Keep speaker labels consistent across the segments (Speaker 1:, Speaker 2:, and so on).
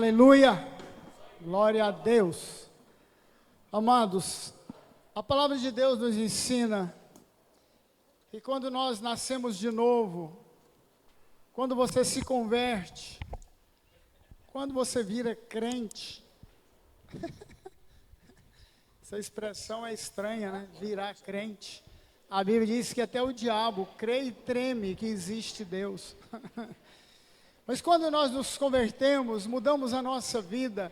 Speaker 1: Aleluia, glória a Deus. Amados, a palavra de Deus nos ensina que quando nós nascemos de novo, quando você se converte, quando você vira crente, essa expressão é estranha, né? Virar crente. A Bíblia diz que até o diabo crê e treme que existe Deus. Mas quando nós nos convertemos, mudamos a nossa vida,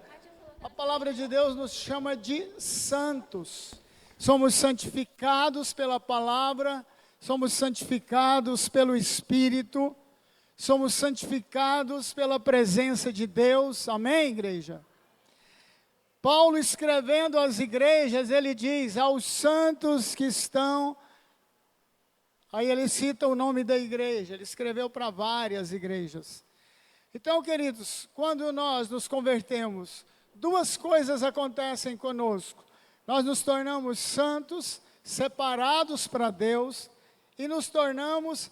Speaker 1: a palavra de Deus nos chama de santos. Somos santificados pela palavra, somos santificados pelo Espírito, somos santificados pela presença de Deus. Amém, igreja? Paulo, escrevendo às igrejas, ele diz, aos santos que estão... Aí ele cita o nome da igreja, ele escreveu para várias igrejas. Então, queridos, quando nós nos convertemos, duas coisas acontecem conosco. Nós nos tornamos santos, separados para Deus, e nos tornamos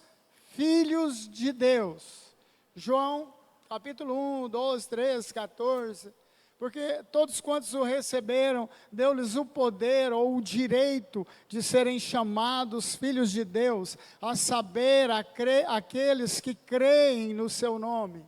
Speaker 1: filhos de Deus. João, capítulo 1, 12, 13, 14... Porque todos quantos o receberam, deu-lhes o poder ou o direito de serem chamados filhos de Deus, a saber, aqueles que creem no seu nome.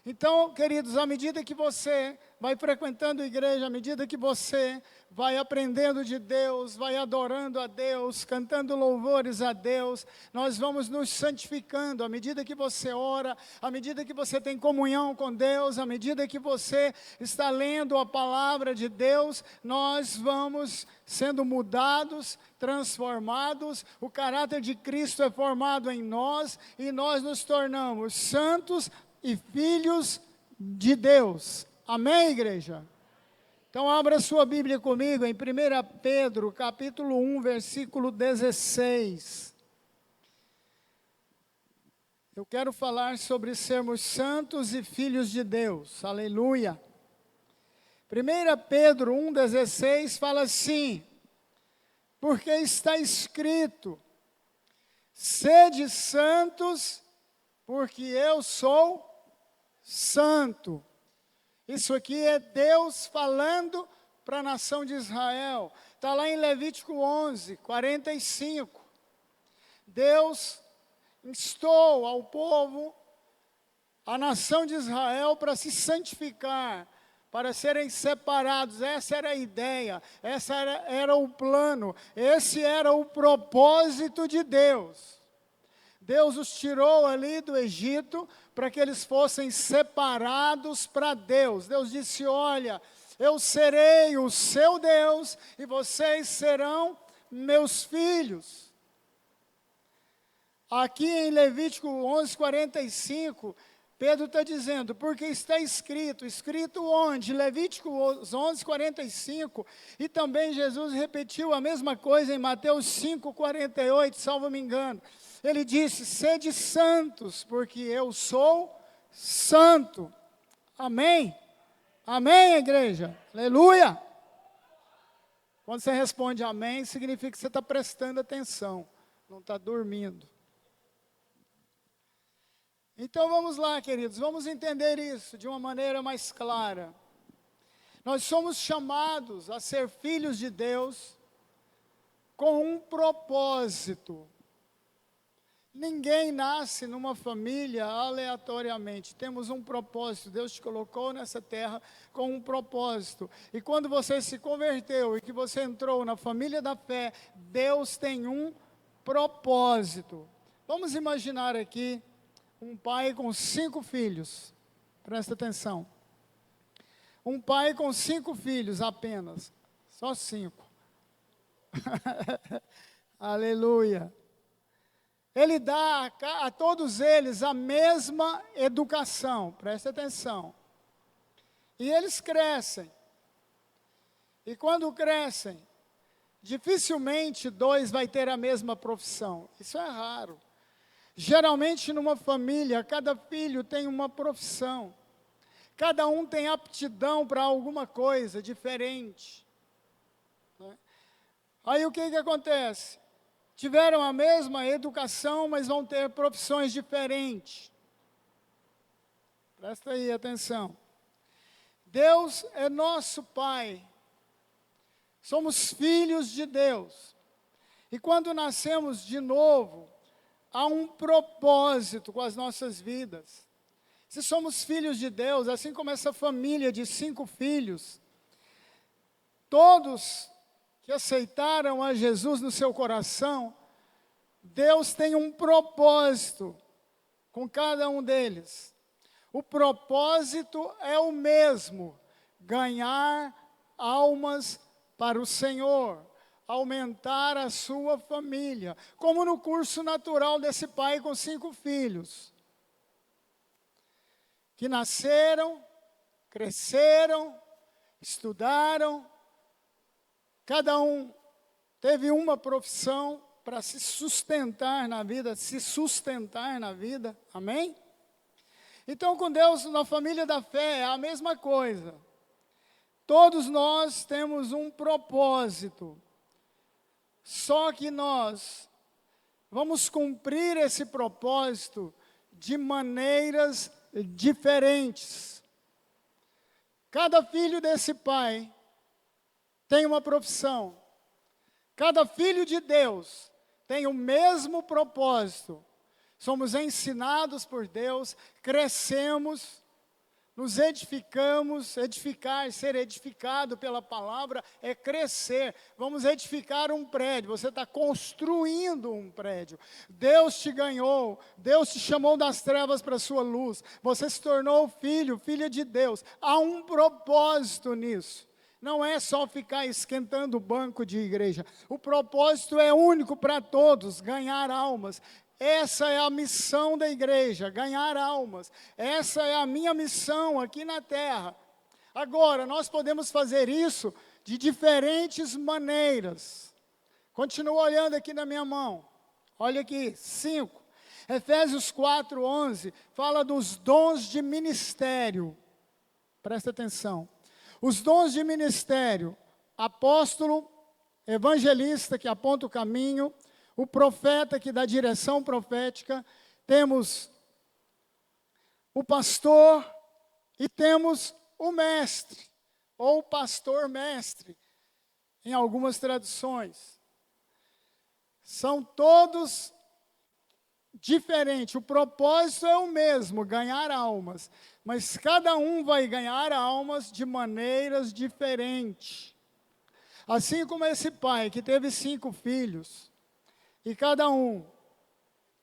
Speaker 1: Então, queridos, à medida que você vai frequentando a igreja, à medida que você vai aprendendo de Deus, vai adorando a Deus, cantando louvores a Deus, nós vamos nos santificando, à medida que você ora, à medida que você tem comunhão com Deus, à medida que você está lendo a palavra de Deus, nós vamos sendo mudados, transformados, o caráter de Cristo é formado em nós, e nós nos tornamos santos e filhos de Deus. Amém, igreja? Então, abra sua Bíblia comigo em 1 Pedro, capítulo 1, versículo 16. Eu quero falar sobre sermos santos e filhos de Deus. Aleluia. 1 Pedro 1, 16 fala assim, porque está escrito, sede santos, porque eu sou santo. Isso aqui é Deus falando para a nação de Israel. Está lá em Levítico 11, 45. Deus instou ao povo, a nação de Israel, para se santificar, para serem separados. Essa era a ideia, essa era o plano, esse era o propósito de Deus. Deus os tirou ali do Egito para que eles fossem separados para Deus. Deus disse, olha, eu serei o seu Deus e vocês serão meus filhos. Aqui em Levítico 11, 45, Pedro está dizendo, porque está escrito onde? Levítico 11, 45, e também Jesus repetiu a mesma coisa em Mateus 5, 48, salvo me engano. Ele disse, sede santos, porque eu sou santo. Amém? Amém, igreja? Aleluia! Quando você responde amém, significa que você está prestando atenção, não está dormindo. Então vamos lá, queridos, vamos entender isso de uma maneira mais clara. Nós somos chamados a ser filhos de Deus com um propósito. Ninguém nasce numa família aleatoriamente. Temos um propósito. Deus te colocou nessa terra com um propósito. E quando você se converteu e que você entrou na família da fé, Deus tem um propósito. Vamos imaginar aqui um pai com 5 filhos. Presta atenção. Um pai com 5 filhos apenas. Só 5. Aleluia. Ele dá a todos eles a mesma educação, presta atenção. E eles crescem. E quando crescem, dificilmente 2 vai ter a mesma profissão. Isso é raro. Geralmente numa família, cada filho tem uma profissão. Cada um tem aptidão para alguma coisa diferente. Aí o que acontece? Tiveram a mesma educação, mas vão ter profissões diferentes. Presta aí atenção. Deus é nosso Pai. Somos filhos de Deus. E quando nascemos de novo, há um propósito com as nossas vidas. Se somos filhos de Deus, assim como essa família de 5 filhos, todos que aceitaram a Jesus no seu coração, Deus tem um propósito com cada um deles. O propósito é o mesmo: ganhar almas para o Senhor, aumentar a sua família, como no curso natural desse pai com 5 filhos, que nasceram, cresceram, estudaram, cada um teve uma profissão para se sustentar na vida, amém? Então, com Deus, na família da fé, é a mesma coisa. Todos nós temos um propósito, só que nós vamos cumprir esse propósito de maneiras diferentes. Cada filho desse pai tem uma profissão. Cada filho de Deus tem o mesmo propósito. Somos ensinados por Deus, crescemos, nos edificamos. Edificar, ser edificado pela palavra é crescer. Vamos edificar um prédio, você está construindo um prédio. Deus te ganhou, Deus te chamou das trevas para a sua luz. Você se tornou filho, filha de Deus. Há um propósito nisso. Não é só ficar esquentando o banco de igreja. O propósito é único para todos: ganhar almas. Essa é a missão da igreja, ganhar almas. Essa é a minha missão aqui na terra. Agora, nós podemos fazer isso de diferentes maneiras. Continua olhando aqui na minha mão. Olha aqui, 5. Efésios 4:11 fala dos dons de ministério. Presta atenção. Os dons de ministério: apóstolo, evangelista, que aponta o caminho, o profeta, que dá direção profética, temos o pastor e temos o mestre, ou pastor-mestre, em algumas traduções. São todos diferentes, o propósito é o mesmo: ganhar almas, mas cada um vai ganhar almas de maneiras diferentes. Assim como esse pai que teve 5 filhos, e cada um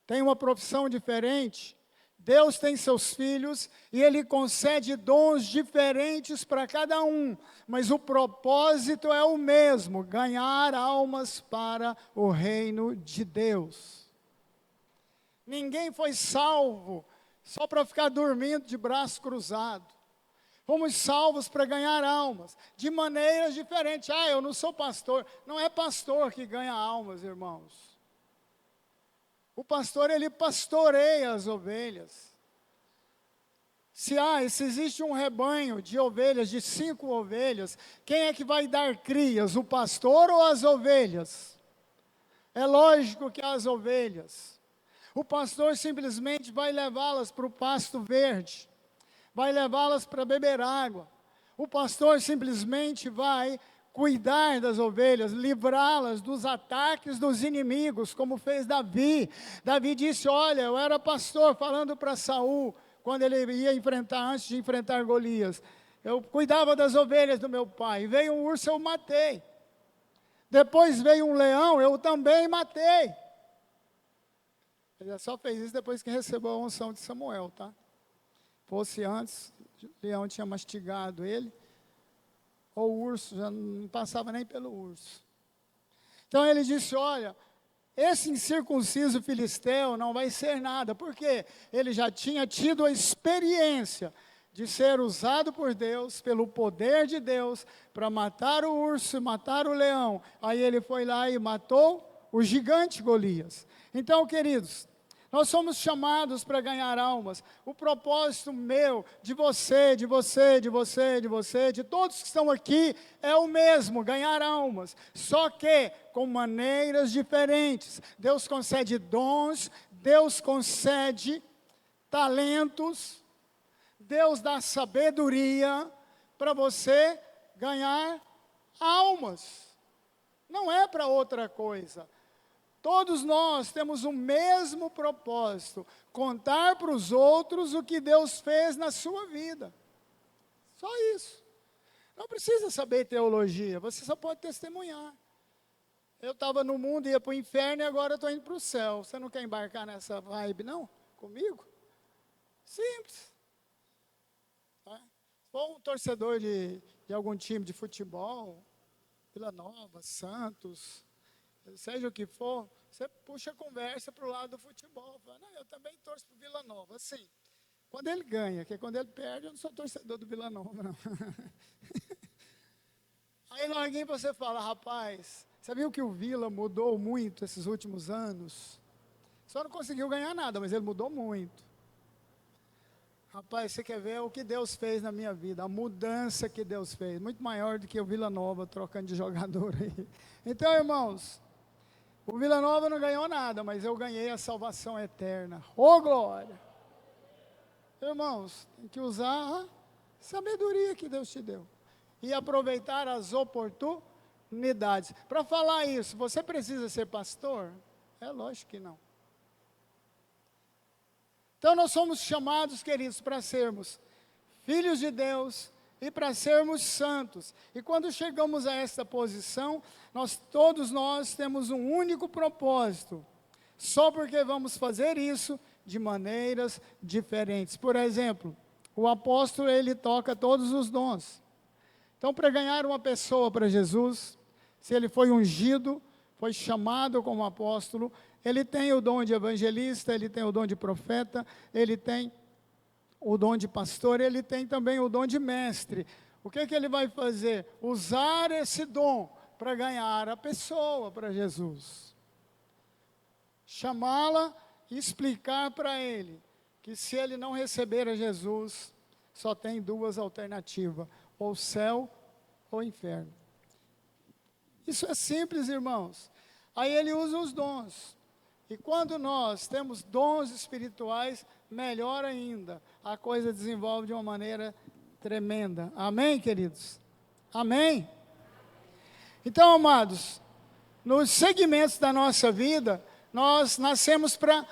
Speaker 1: tem uma profissão diferente, Deus tem seus filhos e Ele concede dons diferentes para cada um, mas o propósito é o mesmo: ganhar almas para o reino de Deus. Ninguém foi salvo só para ficar dormindo de braço cruzado. Fomos salvos para ganhar almas, de maneiras diferentes. Eu não sou pastor. Não é pastor que ganha almas, irmãos. O pastor, ele pastoreia as ovelhas. Se existe um rebanho de ovelhas, de 5 ovelhas, quem é que vai dar crias, o pastor ou as ovelhas? É lógico que as ovelhas. O pastor simplesmente vai levá-las para o pasto verde, vai levá-las para beber água. O pastor simplesmente vai cuidar das ovelhas, livrá-las dos ataques dos inimigos, como fez Davi. Davi disse: olha, eu era pastor, falando para Saul, quando ele ia enfrentar, antes de enfrentar Golias, eu cuidava das ovelhas do meu pai. Veio um urso, eu matei. Depois veio um leão, eu também matei. Ele só fez isso depois que recebeu a unção de Samuel, tá? Fosse antes, o leão tinha mastigado ele, ou o urso, já não passava nem pelo urso. Então ele disse: olha, esse incircunciso filisteu não vai ser nada, porque ele já tinha tido a experiência de ser usado por Deus, pelo poder de Deus, para matar o urso, matar o leão. Aí ele foi lá e matou o gigante Golias. Então, queridos, nós somos chamados para ganhar almas. O propósito meu, de você, de todos que estão aqui, é o mesmo: ganhar almas. Só que com maneiras diferentes. Deus concede dons, Deus concede talentos, Deus dá sabedoria, para você ganhar almas. Não é para outra coisa. Todos nós temos o mesmo propósito: contar para os outros o que Deus fez na sua vida. Só isso. Não precisa saber teologia, você só pode testemunhar. Eu estava no mundo, ia para o inferno e agora estou indo para o céu. Você não quer embarcar nessa vibe, não? Comigo? Simples. Tá? Se for um torcedor de algum time de futebol, Vila Nova, Santos, seja o que for, você puxa a conversa para o lado do futebol. Fala, não, eu também torço para o Vila Nova. Assim, quando ele ganha, porque quando ele perde, eu não sou torcedor do Vila Nova, não. Aí alguém você fala, rapaz, você viu que o Vila mudou muito esses últimos anos? Só não conseguiu ganhar nada, mas ele mudou muito. Rapaz, você quer ver o que Deus fez na minha vida, a mudança que Deus fez, muito maior do que o Vila Nova trocando de jogador aí. Então, irmãos, o Vila Nova não ganhou nada, mas eu ganhei a salvação eterna. Ô, glória! Irmãos, tem que usar a sabedoria que Deus te deu e aproveitar as oportunidades. Para falar isso, você precisa ser pastor? É lógico que não. Então nós somos chamados, queridos, para sermos filhos de Deus e para sermos santos. E quando chegamos a esta posição, todos nós temos um único propósito. Só porque vamos fazer isso de maneiras diferentes. Por exemplo, o apóstolo, ele toca todos os dons. Então, para ganhar uma pessoa para Jesus, se ele foi ungido, foi chamado como apóstolo, ele tem o dom de evangelista, ele tem o dom de profeta, ele tem o dom de pastor, ele tem também o dom de mestre. O que ele vai fazer? Usar esse dom para ganhar a pessoa para Jesus. Chamá-la e explicar para ele que se ele não receber a Jesus, só tem duas alternativas: ou céu ou inferno. Isso é simples, irmãos. Aí ele usa os dons. E quando nós temos dons espirituais, melhor ainda, a coisa desenvolve de uma maneira tremenda. Amém, queridos? Amém? Então, amados, nos segmentos da nossa vida, nós nascemos para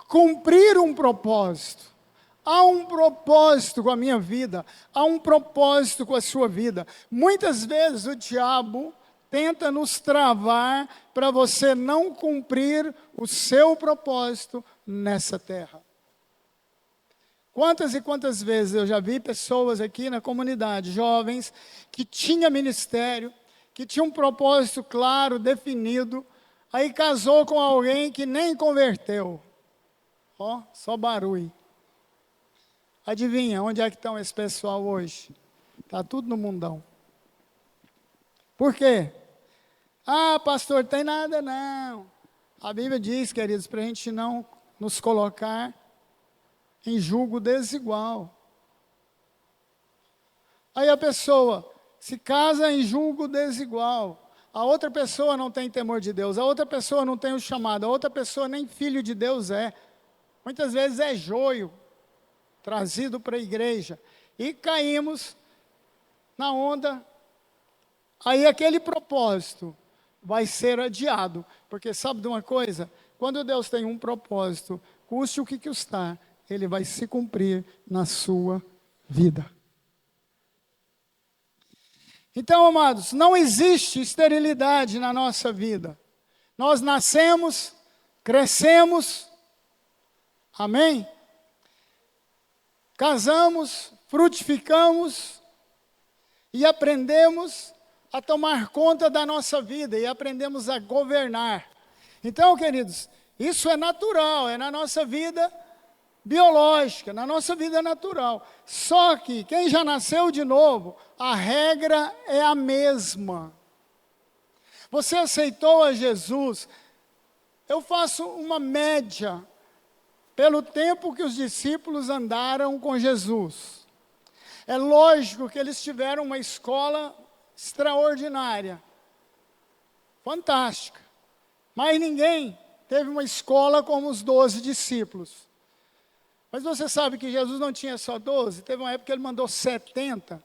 Speaker 1: cumprir um propósito. Há um propósito com a minha vida, há um propósito com a sua vida. Muitas vezes o diabo tenta nos travar para você não cumprir o seu propósito nessa terra. Quantas e quantas vezes eu já vi pessoas aqui na comunidade, jovens, que tinham ministério, que tinham um propósito claro, definido, aí casou com alguém que nem converteu. Ó, só barulho. Adivinha, onde é que estão esse pessoal hoje? Está tudo no mundão. Por quê? Ah, pastor, tem nada não. A Bíblia diz, queridos, para a gente não nos colocar em julgo desigual. Aí a pessoa se casa em julgo desigual. A outra pessoa não tem temor de Deus, a outra pessoa não tem o chamado, a outra pessoa nem filho de Deus é. Muitas vezes é joio trazido para a igreja. E caímos na onda. Aí aquele propósito vai ser adiado. Porque sabe de uma coisa? Quando Deus tem um propósito, custe o que custar, ele vai se cumprir na sua vida. Então, amados, não existe esterilidade na nossa vida. Nós nascemos, crescemos, amém? Casamos, frutificamos e aprendemos a tomar conta da nossa vida e aprendemos a governar. Então, queridos, isso é natural, é na nossa vida biológica, na nossa vida natural. Só que quem já nasceu de novo, a regra é a mesma. Você aceitou a Jesus, eu faço uma média pelo tempo que os discípulos andaram com Jesus. É lógico que eles tiveram uma escola extraordinária, fantástica. Mas ninguém teve uma escola como os 12 discípulos. Mas você sabe que Jesus não tinha só 12, teve uma época que ele mandou 70.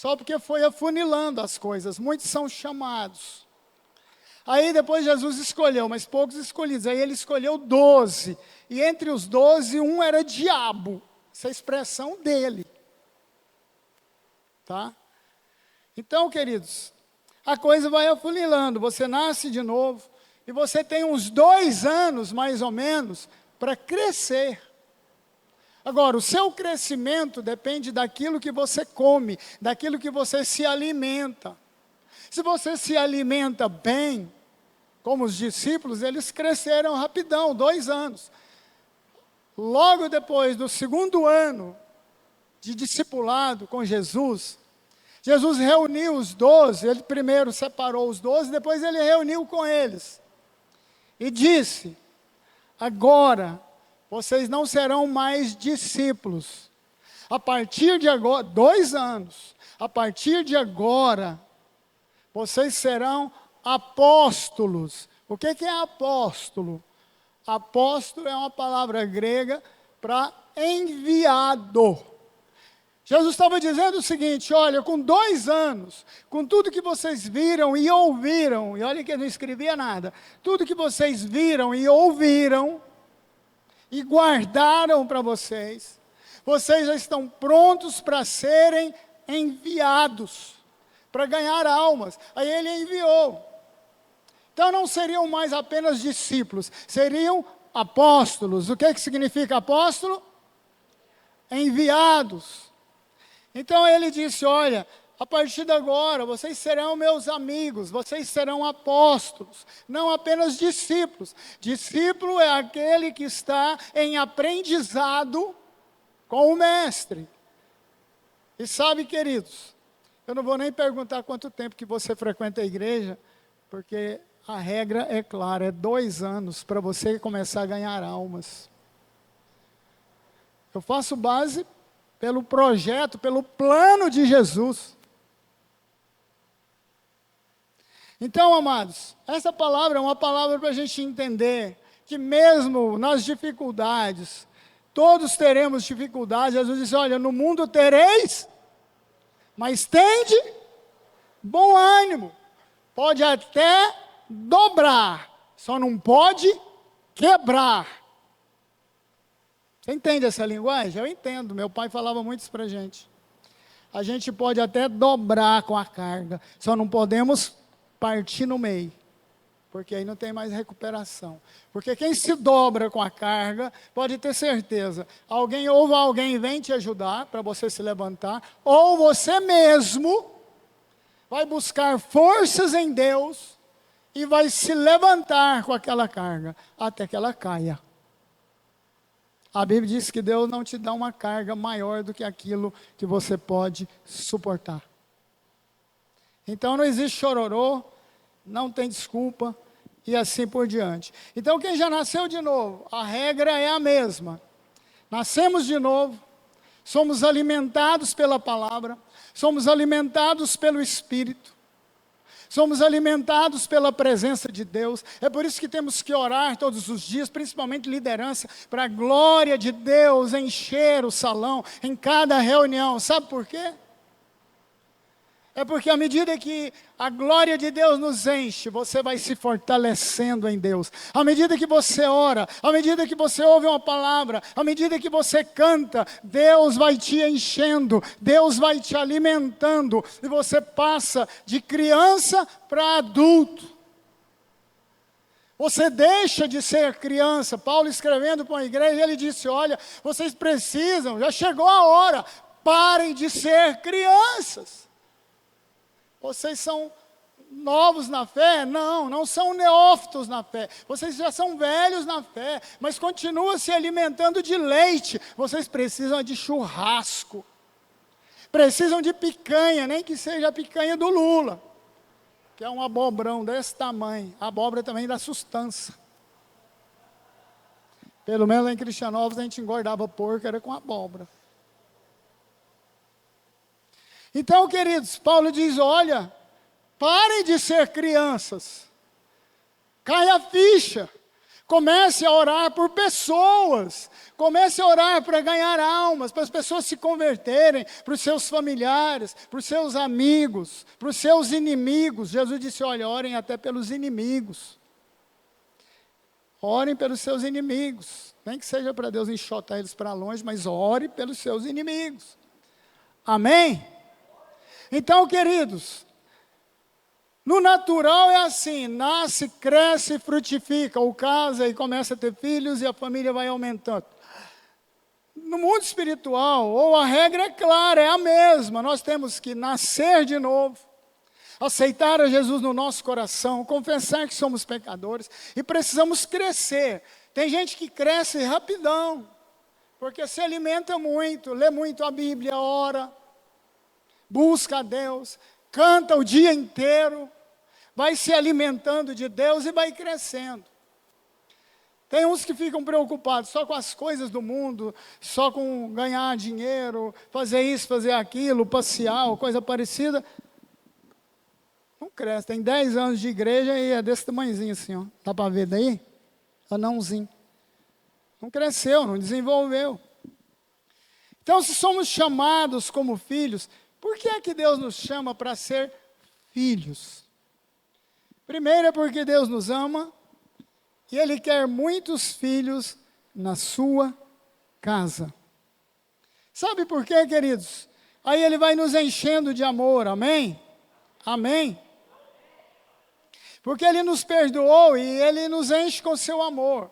Speaker 1: só porque foi afunilando as coisas. Muitos são chamados. Aí depois Jesus escolheu, mas poucos escolhidos. Aí ele escolheu 12. E entre os 12, um era diabo. Essa é a expressão dele. Tá? Então, queridos, a coisa vai afunilando. Você nasce de novo. E você tem uns 2 anos, mais ou menos, para crescer. Agora, o seu crescimento depende daquilo que você come, daquilo que você se alimenta. Se você se alimenta bem, como os discípulos, eles cresceram rapidão, 2 anos. Logo depois do 2º ano de discipulado com Jesus, Jesus reuniu os 12, ele primeiro separou os 12, depois ele reuniu com eles. E disse, agora, vocês não serão mais discípulos. A partir de agora, 2 anos, a partir de agora, vocês serão apóstolos. O que é apóstolo? Apóstolo é uma palavra grega para enviado. Jesus estava dizendo o seguinte, olha, com 2 anos, com tudo que vocês viram e ouviram, e olha que eu não escrevia nada, tudo que vocês viram e ouviram, e guardaram para vocês, vocês já estão prontos para serem enviados, para ganhar almas. Aí ele enviou. Então não seriam mais apenas discípulos, seriam apóstolos. O que significa apóstolo? Enviados. Então ele disse, olha, a partir de agora vocês serão meus amigos, vocês serão apóstolos, não apenas discípulos. Discípulo é aquele que está em aprendizado com o mestre. E sabe, queridos, eu não vou nem perguntar quanto tempo que você frequenta a igreja, porque a regra é clara, é 2 anos para você começar a ganhar almas. Eu faço base pelo projeto, pelo plano de Jesus. Então, amados, essa palavra é uma palavra para a gente entender que mesmo nas dificuldades, todos teremos dificuldades. Jesus disse, olha, no mundo tereis, mas tende bom ânimo. Pode até dobrar, só não pode quebrar. Você entende essa linguagem? Eu entendo, meu pai falava muito isso para a gente. A gente pode até dobrar com a carga, só não podemos partir no meio, porque aí não tem mais recuperação. Porque quem se dobra com a carga, pode ter certeza, alguém vem te ajudar para você se levantar, ou você mesmo vai buscar forças em Deus e vai se levantar com aquela carga, até que ela caia. A Bíblia diz que Deus não te dá uma carga maior do que aquilo que você pode suportar. Então não existe chororô, não tem desculpa e assim por diante. Então quem já nasceu de novo, a regra é a mesma. Nascemos de novo, somos alimentados pela palavra, somos alimentados pelo Espírito. Somos alimentados pela presença de Deus. É por isso que temos que orar todos os dias, principalmente liderança, para a glória de Deus encher o salão em cada reunião. Sabe por quê? É porque à medida que a glória de Deus nos enche, você vai se fortalecendo em Deus. À medida que você ora, à medida que você ouve uma palavra, à medida que você canta, Deus vai te enchendo, Deus vai te alimentando, e você passa de criança para adulto. Você deixa de ser criança. Paulo escrevendo para a igreja, ele disse, olha, vocês precisam, já chegou a hora, parem de ser crianças. Vocês são novos na fé? Não, não são neófitos na fé. Vocês já são velhos na fé, mas continuam se alimentando de leite. Vocês precisam de churrasco. Precisam de picanha, nem que seja a picanha do Lula, que é um abobrão desse tamanho. A abóbora também dá sustância. Pelo menos lá em Cristianópolis a gente engordava porco, era com abóbora. Então, queridos, Paulo diz, olha, parem de ser crianças. Cai a ficha. Comece a orar por pessoas. Comece a orar para ganhar almas, para as pessoas se converterem, para os seus familiares, para os seus amigos, para os seus inimigos. Jesus disse, olha, orem até pelos inimigos. Orem pelos seus inimigos. Nem que seja para Deus enxotar eles para longe, mas ore pelos seus inimigos. Amém? Então, queridos, no natural é assim, nasce, cresce, frutifica, ou casa e começa a ter filhos e a família vai aumentando. No mundo espiritual, ou a regra é clara, é a mesma, nós temos que nascer de novo, aceitar a Jesus no nosso coração, confessar que somos pecadores e precisamos crescer. Tem gente que cresce rapidão, porque se alimenta muito, lê muito a Bíblia, ora, busca a Deus, canta o dia inteiro, vai se alimentando de Deus e vai crescendo. Tem uns que ficam preocupados só com as coisas do mundo, só com ganhar dinheiro, fazer isso, fazer aquilo, passear, coisa parecida. Não cresce, tem 10 anos de igreja e é desse tamanhozinho assim, ó. Dá para ver daí? Anãozinho. Não cresceu, não desenvolveu. Então, se somos chamados como filhos, por que é que Deus nos chama para ser filhos? Primeiro é porque Deus nos ama e Ele quer muitos filhos na sua casa. Sabe por quê, queridos? Aí Ele vai nos enchendo de amor, amém? Amém? Porque Ele nos perdoou e Ele nos enche com seu amor.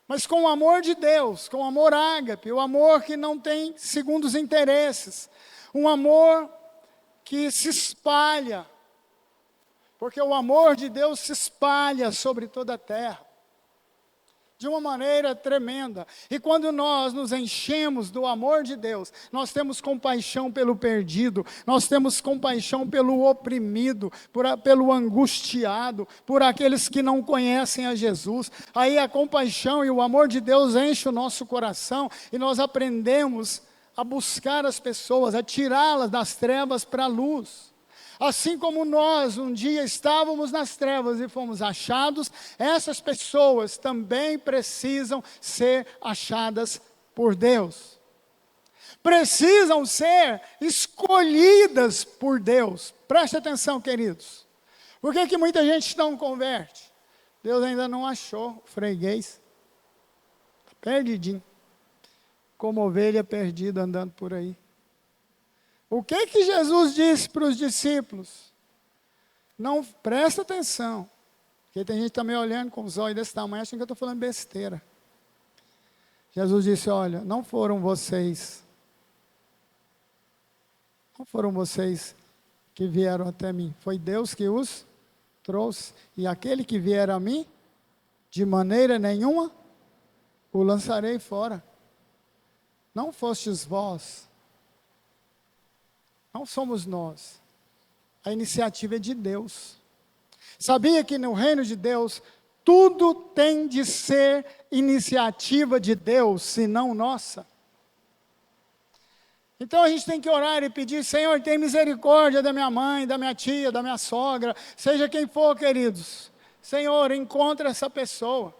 Speaker 1: Mas com o amor de Deus, com o amor ágape, o amor que não tem segundos interesses. Um amor que se espalha, porque o amor de Deus se espalha sobre toda a terra, de uma maneira tremenda. E quando nós nos enchemos do amor de Deus, nós temos compaixão pelo perdido, nós temos compaixão pelo oprimido, pelo angustiado, por aqueles que não conhecem a Jesus. Aí a compaixão e o amor de Deus enchem o nosso coração e nós aprendemos a buscar as pessoas, a tirá-las das trevas para a luz. Assim como nós um dia estávamos nas trevas e fomos achados, essas pessoas também precisam ser achadas por Deus. Precisam ser escolhidas por Deus. Preste atenção, queridos. Por que muita gente não converte? Deus ainda não achou o freguês. Está perdidinho. Como ovelha perdida andando por aí. O que Jesus disse para os discípulos? Não, presta atenção. Porque tem gente que está me olhando com os olhos desse tamanho, achando que eu estou falando besteira. Jesus disse, olha, não foram vocês que vieram até mim. Foi Deus que os trouxe. E aquele que vier a mim, de maneira nenhuma, o lançarei fora. Não fostes vós, não somos nós, a iniciativa é de Deus. Sabia que no reino de Deus, tudo tem de ser iniciativa de Deus, se não nossa? Então a gente tem que orar e pedir, Senhor, tem misericórdia da minha mãe, da minha tia, da minha sogra, seja quem for, queridos. Senhor, encontra essa pessoa.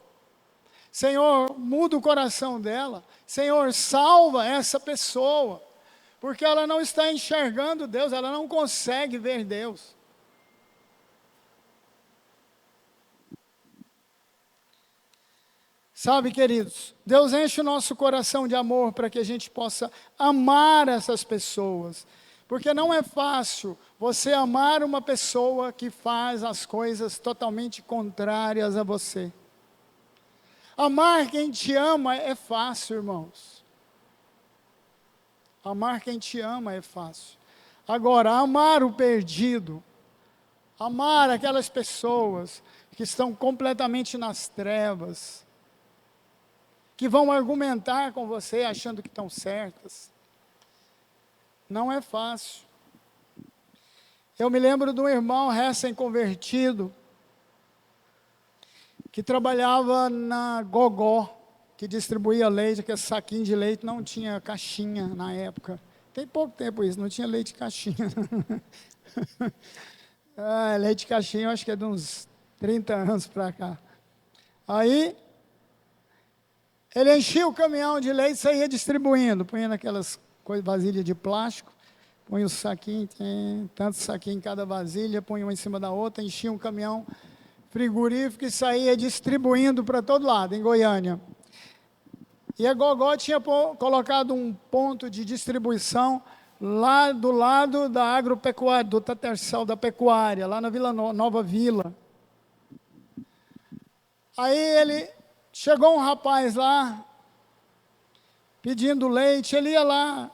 Speaker 1: Senhor, muda o coração dela. Senhor, salva essa pessoa. Porque ela não está enxergando Deus, ela não consegue ver Deus. Sabe, queridos, Deus enche o nosso coração de amor para que a gente possa amar essas pessoas. Porque não é fácil você amar uma pessoa que faz as coisas totalmente contrárias a você. Amar quem te ama é fácil, irmãos. Amar quem te ama é fácil. Agora, amar o perdido, amar aquelas pessoas que estão completamente nas trevas, que vão argumentar com você achando que estão certas, não é fácil. Eu me lembro de um irmão recém-convertido, que trabalhava na Gogó, que distribuía leite, que saquinho de leite, não tinha caixinha na época. Tem pouco tempo isso, não tinha leite caixinha. Leite caixinha, eu acho que é de uns 30 anos para cá. Aí, ele enchia o caminhão de leite e saía distribuindo, punha naquelas vasilhas de plástico, punha o saquinho, tanto saquinho em cada vasilha, punha uma em cima da outra, enchia um caminhão frigorífico e saía distribuindo para todo lado, em Goiânia. E a Gogó tinha colocado um ponto de distribuição lá do lado da agropecuária, do Tatersal da pecuária, lá na Nova Vila. Aí chegou um rapaz lá, pedindo leite, ele ia lá,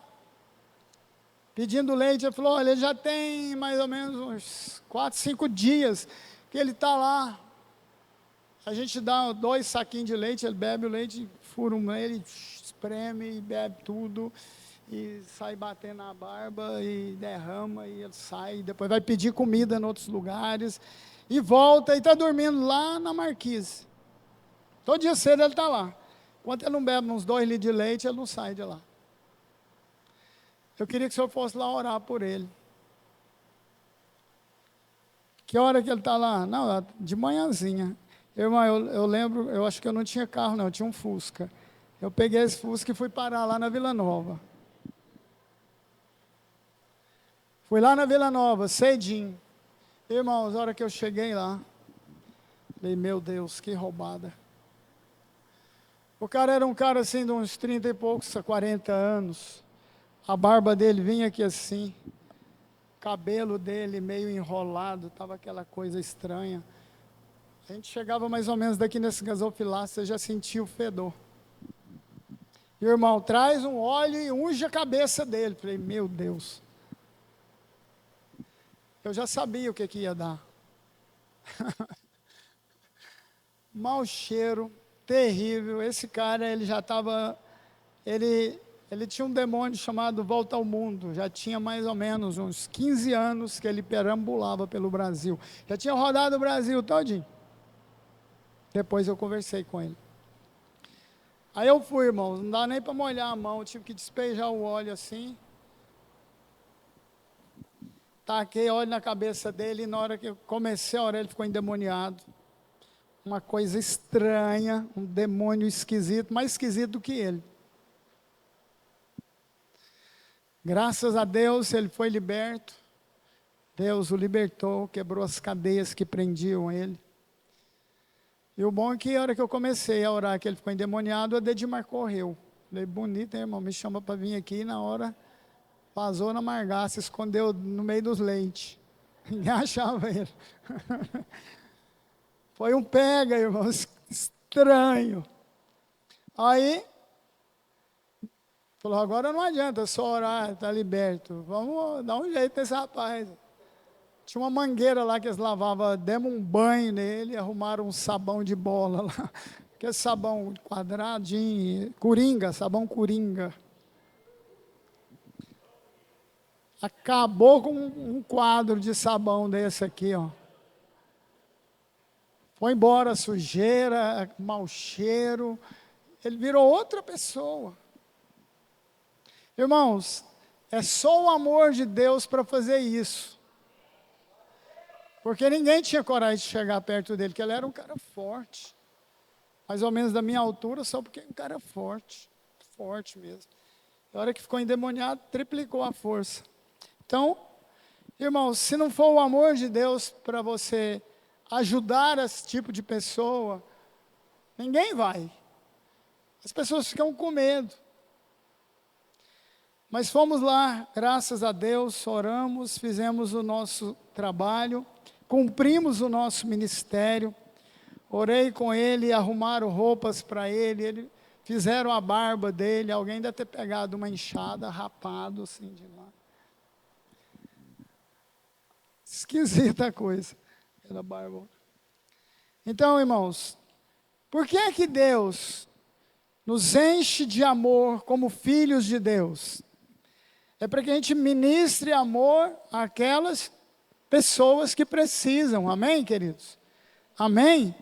Speaker 1: pedindo leite, ele falou, olha, ele já tem mais ou menos uns 4, 5 dias que ele está lá. A gente dá 2 saquinhos de leite, ele bebe o leite, fura ele, espreme, bebe tudo, e sai batendo na barba, e derrama, e ele sai, depois vai pedir comida em outros lugares, e volta, e está dormindo lá na marquise. Todo dia cedo ele está lá. Enquanto ele não bebe uns 2 litros de leite, ele não sai de lá. Eu queria que o senhor fosse lá orar por ele. Que hora que ele está lá? Não, de manhãzinha. Irmão, eu lembro, eu acho que eu não tinha carro não, eu tinha um Fusca. Eu peguei esse Fusca e fui parar lá na Vila Nova. Fui lá na Vila Nova, cedinho. Irmãos, a hora que eu cheguei lá, falei, meu Deus, que roubada. O cara era um cara assim de uns 30 e poucos, 40 anos. A barba dele vinha aqui assim. O cabelo dele meio enrolado, estava aquela coisa estranha. A gente chegava mais ou menos daqui nesse gasofilácio, você já sentia o fedor. Irmão, traz um óleo e unge a cabeça dele. Falei, meu Deus. Eu já sabia o que ia dar. Mau cheiro, terrível. Esse cara, ele já estava... Ele tinha um demônio chamado Volta ao Mundo. Já tinha mais ou menos uns 15 anos que ele perambulava pelo Brasil. Já tinha rodado o Brasil todinho. Depois eu conversei com ele. Aí eu fui, irmãos, não dá nem para molhar a mão, eu tive que despejar o óleo assim. Taquei óleo na cabeça dele e na hora que eu comecei a orar, ele ficou endemoniado. Uma coisa estranha, um demônio esquisito, mais esquisito do que ele. Graças a Deus ele foi liberto. Deus o libertou, quebrou as cadeias que prendiam ele. E o bom é que a hora que eu comecei a orar que ele ficou endemoniado, a Dedimar correu. Falei, bonito, hein, irmão, me chama para vir aqui. E na hora, vazou na margaça, escondeu no meio dos leites. Ninguém achava ele. Foi um pega, irmão, estranho. Aí, falou, agora não adianta só orar, está liberto. Vamos dar um jeito nesse rapaz. Tinha uma mangueira lá que eles lavavam, demos um banho nele, arrumaram um sabão de bola lá. Aquele sabão quadradinho, coringa, sabão coringa. Acabou com um quadro de sabão desse aqui, ó. Foi embora a sujeira, mau cheiro. Ele virou outra pessoa. Irmãos, é só o amor de Deus para fazer isso. Porque ninguém tinha coragem de chegar perto dele, porque ele era um cara forte. Mais ou menos da minha altura, só porque um cara forte. Forte mesmo. Na hora que ficou endemoniado, triplicou a força. Então, irmãos, se não for o amor de Deus para você ajudar esse tipo de pessoa, ninguém vai. As pessoas ficam com medo. Mas fomos lá, graças a Deus, oramos, fizemos o nosso trabalho, cumprimos o nosso ministério, orei com ele, arrumaram roupas para ele, fizeram a barba dele, alguém deve ter pegado uma enxada, rapado assim de lá. Esquisita a coisa, aquela barba. Então, irmãos, por que é que Deus nos enche de amor como filhos de Deus? É para que a gente ministre amor àquelas pessoas que precisam, amém, queridos? Amém?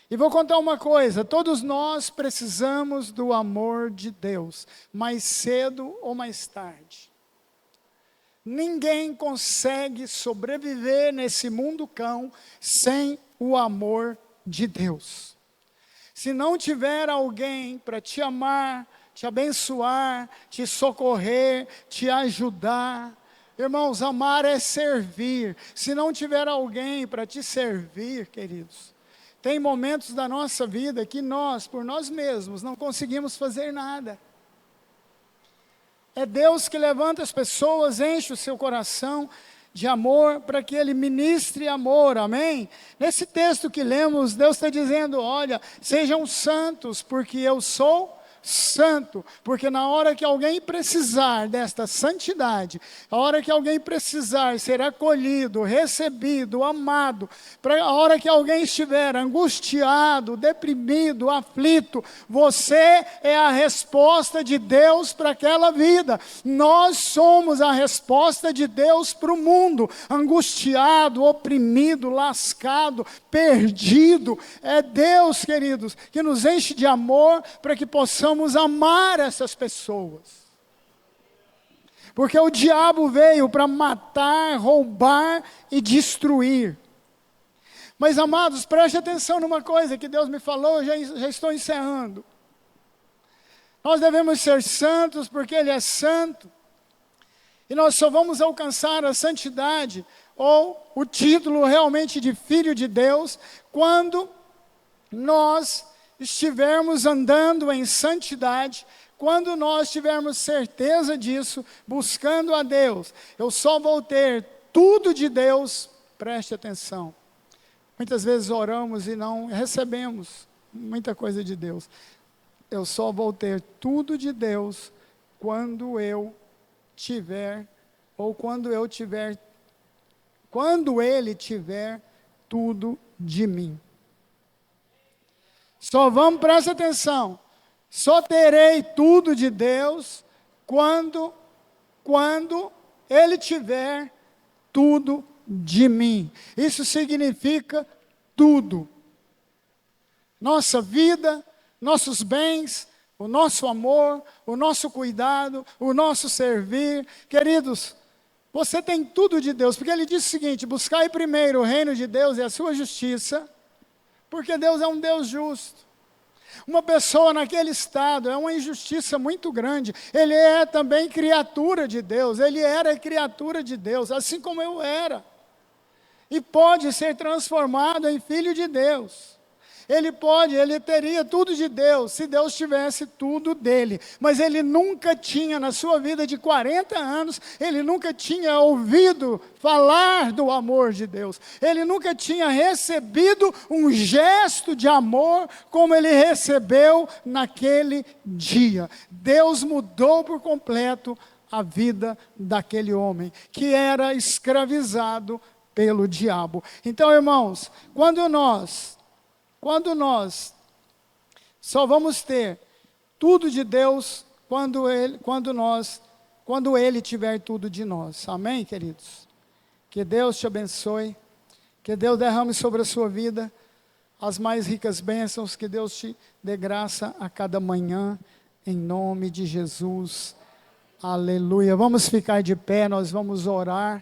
Speaker 1: E vou contar uma coisa, todos nós precisamos do amor de Deus, mais cedo ou mais tarde. Ninguém consegue sobreviver nesse mundo cão sem o amor de Deus. se não tiver alguém para te amar, te abençoar, te socorrer, te ajudar. Irmãos, amar é servir. Se não tiver alguém para te servir, queridos, tem momentos da nossa vida que nós, por nós mesmos, não conseguimos fazer nada. É Deus que levanta as pessoas, enche o seu coração de amor, para que Ele ministre amor, amém? Nesse texto que lemos, Deus está dizendo, olha, sejam santos, porque eu sou santo, porque na hora que alguém precisar desta santidade, a hora que alguém precisar ser acolhido, recebido, amado, a hora que alguém estiver angustiado, deprimido, aflito, você é a resposta de Deus para aquela vida. Nós somos a resposta de Deus para o mundo, angustiado, oprimido, lascado, perdido. É Deus, queridos, que nos enche de amor para que possamos amar essas pessoas. Porque o diabo veio para matar, roubar e destruir. Mas, amados, preste atenção numa coisa que Deus me falou, já estou encerrando. Nós devemos ser santos porque Ele é santo. E nós só vamos alcançar a santidade, ou o título realmente de filho de Deus, quando nós estivermos andando em santidade, quando nós tivermos certeza disso, buscando a Deus. Eu só vou ter tudo de Deus, preste atenção. Muitas vezes oramos e não recebemos muita coisa de Deus. Eu só vou ter tudo de Deus quando eu tiver, ou quando Ele tiver tudo de mim. Só vamos, presta atenção, só terei tudo de Deus quando Ele tiver tudo de mim. Isso significa tudo. Nossa vida, nossos bens, o nosso amor, o nosso cuidado, o nosso servir. Queridos, você tem tudo de Deus, porque Ele diz o seguinte, buscai primeiro o reino de Deus e a sua justiça, porque Deus é um Deus justo. Uma pessoa naquele estado é uma injustiça muito grande. Ele é também criatura de Deus. Ele era criatura de Deus, assim como eu era. E pode ser transformado em filho de Deus. Ele teria tudo de Deus, se Deus tivesse tudo dele. Mas ele nunca tinha, na sua vida de 40 anos, ele nunca tinha ouvido falar do amor de Deus. Ele nunca tinha recebido um gesto de amor como ele recebeu naquele dia. Deus mudou por completo a vida daquele homem, que era escravizado pelo diabo. Então, irmãos, quando nós só vamos ter tudo de Deus quando Ele tiver tudo de nós. Amém, queridos? Que Deus te abençoe, que Deus derrame sobre a sua vida as mais ricas bênçãos, que Deus te dê graça a cada manhã, em nome de Jesus. Aleluia. Vamos ficar de pé, nós vamos orar.